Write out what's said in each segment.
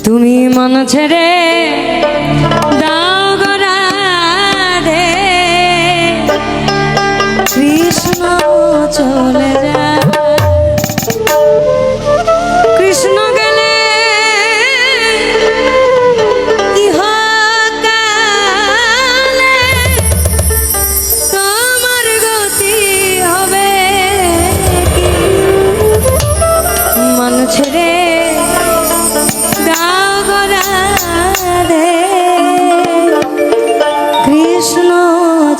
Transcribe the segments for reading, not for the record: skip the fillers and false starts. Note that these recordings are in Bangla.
তুমি মন ছেড়ে দাও গো রাধে, কৃষ্ণ চলে যায়। কৃষ্ণ গেলে ইহকালে তোমার গতি হবে কি? মন ছেড়ে দাও গো রাধে, কৃষ্ণ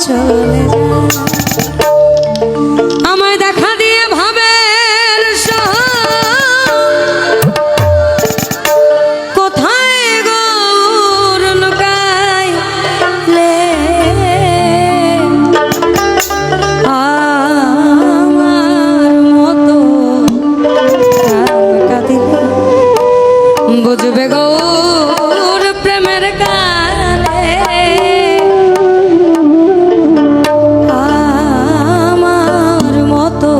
চলে যায়। আমায় দেখা দিয়ে ভাবের শহর, কোথায় গৌর লুকাইলে? আমার মতো কাঁদিলে বুঝবে গৌর প্রেমের কালে। আমার মতো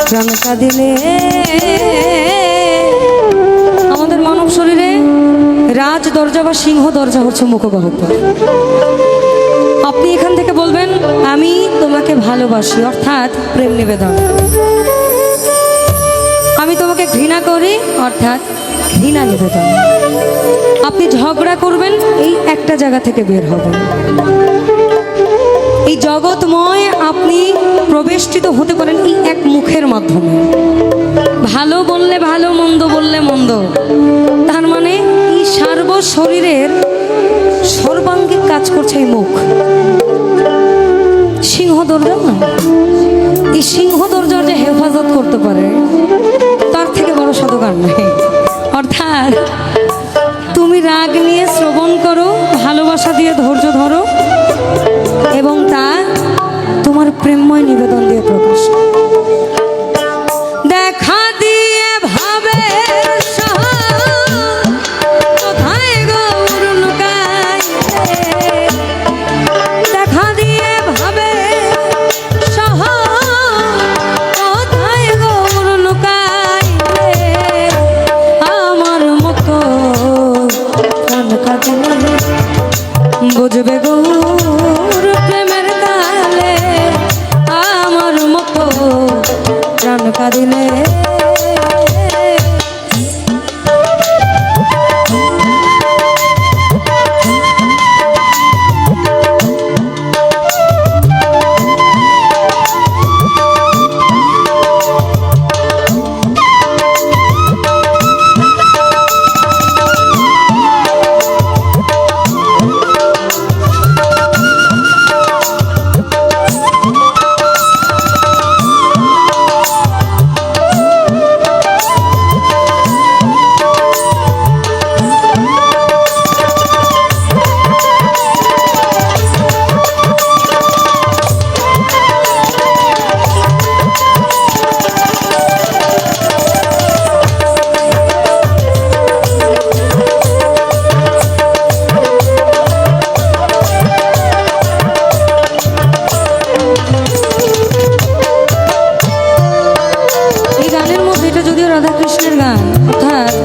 প্রাণ কাঁদিলে। আমাদের মানব শরীরে রাজ দরজা বা সিংহ দরজা হচ্ছে মুখগহ্বর। আপনি এখান থেকে বলবেন আমি তোমাকে ভালোবাসি, অর্থাৎ প্রেম নিবেদন। আমি তোমাকে ঘৃণা করি, অর্থাৎ ঘৃণা নিবেদন। আপনি ঝগড়া করবেন, এই একটা জায়গা থেকে বের হবেন। এই জগৎময় আপনি প্রবেষ্টিত হতে পারেন এই এক মুখের মাধ্যমে। ভালো বললে ভালো, মন্দ বললে মন্দ। তার মানে এই সার্ব শরীরের সর্বাঙ্গিক কাজ করছে এই মুখ। সিংহ দরজা না, এই সিংহ দরজার যে হেফাজত করতে পারে তার থেকে বড় সাধকার নাই। অর্থাৎ তুমি রাগ নিয়ে শ্রবণ করো, ভালোবাসা দিয়ে ধৈর্য ধরো এবং তা তোমার প্রেমময় নিবেদন দিয়ে প্রকাশ। দেখা দিয়ে ভাবে কোথায় গৌর লুকাইলে? দেখা দিয়ে ভাবে কোথায় গৌর লুকাইলে? আমার মতো প্রাণ কাঁদিলে বুঝবে গৌর প্রেমের কালে। আমার মতো প্রাণ কাঁদিলে।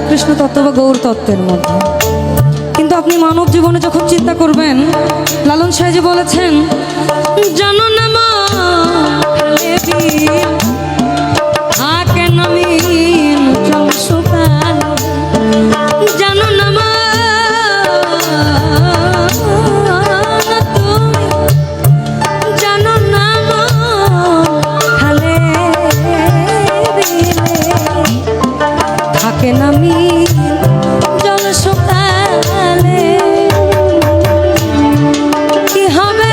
কৃষ্ণ তত্ত্ব বা গৌর তত্ত্বের মধ্যে, কিন্তু আপনি মানব জীবনে যখন চিন্তা করবেন, লালন সাহেজি বলেছেন জানো না মা জানো না মা জানো না মা খালে থাকে না মি জল শুকালে। কি হবে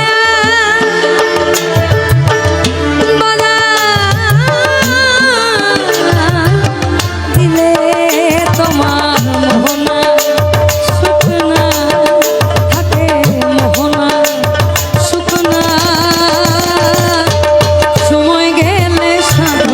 বাধা দিলে তোমার মোহনা শুকনা থাকে, মোহনা শুকনা সময় গেলে সাধ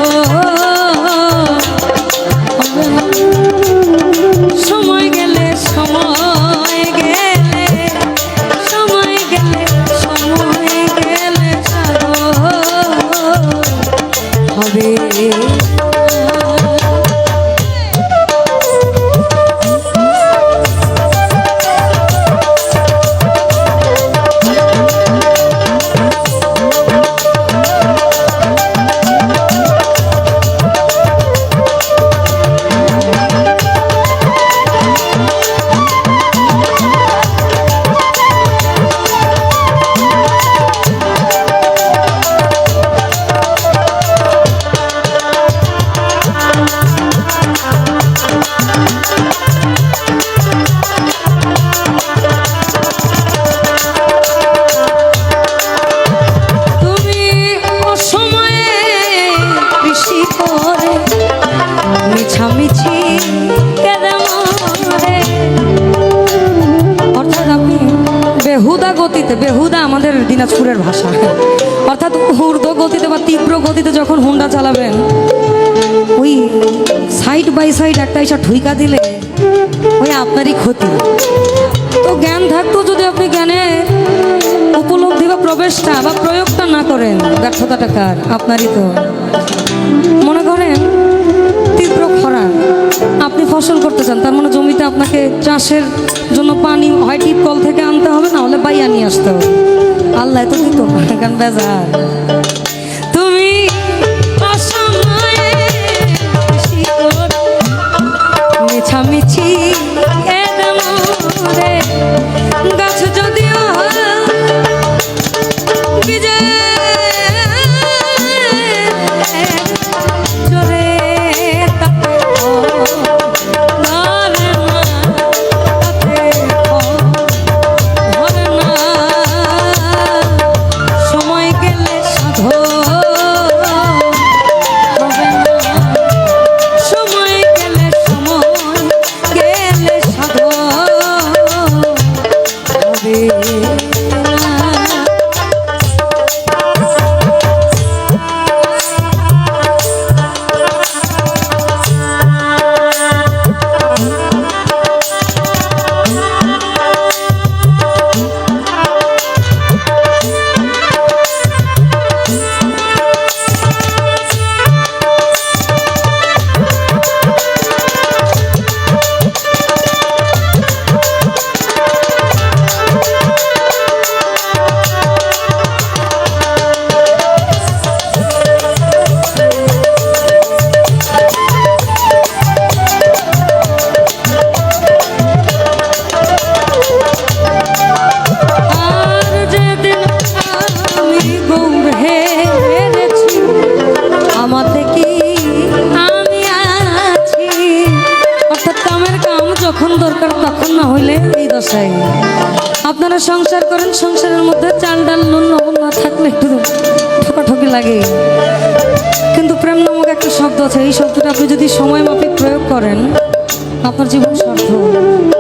গতিতে, বেহুদা আমাদের দিনাজপুরের ভাষা। অর্থাৎ ঊর্ধ্ব গতিতে বা তীব্র গতিতে যখন হুন্ডা চালাবেন, ওই সাইড বাই সাইড একটা এসে ঠুইকা দিলে ওই আপনারই ক্ষতি। তো জ্ঞান থাকতো যদি আপনি জ্ঞানে উপলব্ধি বা প্রবেশটা বা প্রয়োগটা না করেন, ব্যর্থতাটা কার? আপনারই তো। মনে করেন তীব্র খরা, আপনি ফসল করতে চান, তার মানে জমিতে আপনাকে চাষের জন্য পানি হয় টিপ কল থেকে আনতে হবে, না হলে বাইয়া নিয়ে আসতে হবে। আল্লাহ তো দিত না, কারণ বেজার। তুমি অসময়ে মিছামিছি রে গাছ যদিও আপনারা সংসার করেন, সংসারের মধ্যে চাল ডাল নুন লবণ না থাকলে একটু ঠকাঠকি লাগে। কিন্তু প্রেম নামক একটা শব্দ আছে, এই শব্দটা আপনি যদি সময় মাফিক প্রয়োগ করেন, আপনার জীবন সার্থক।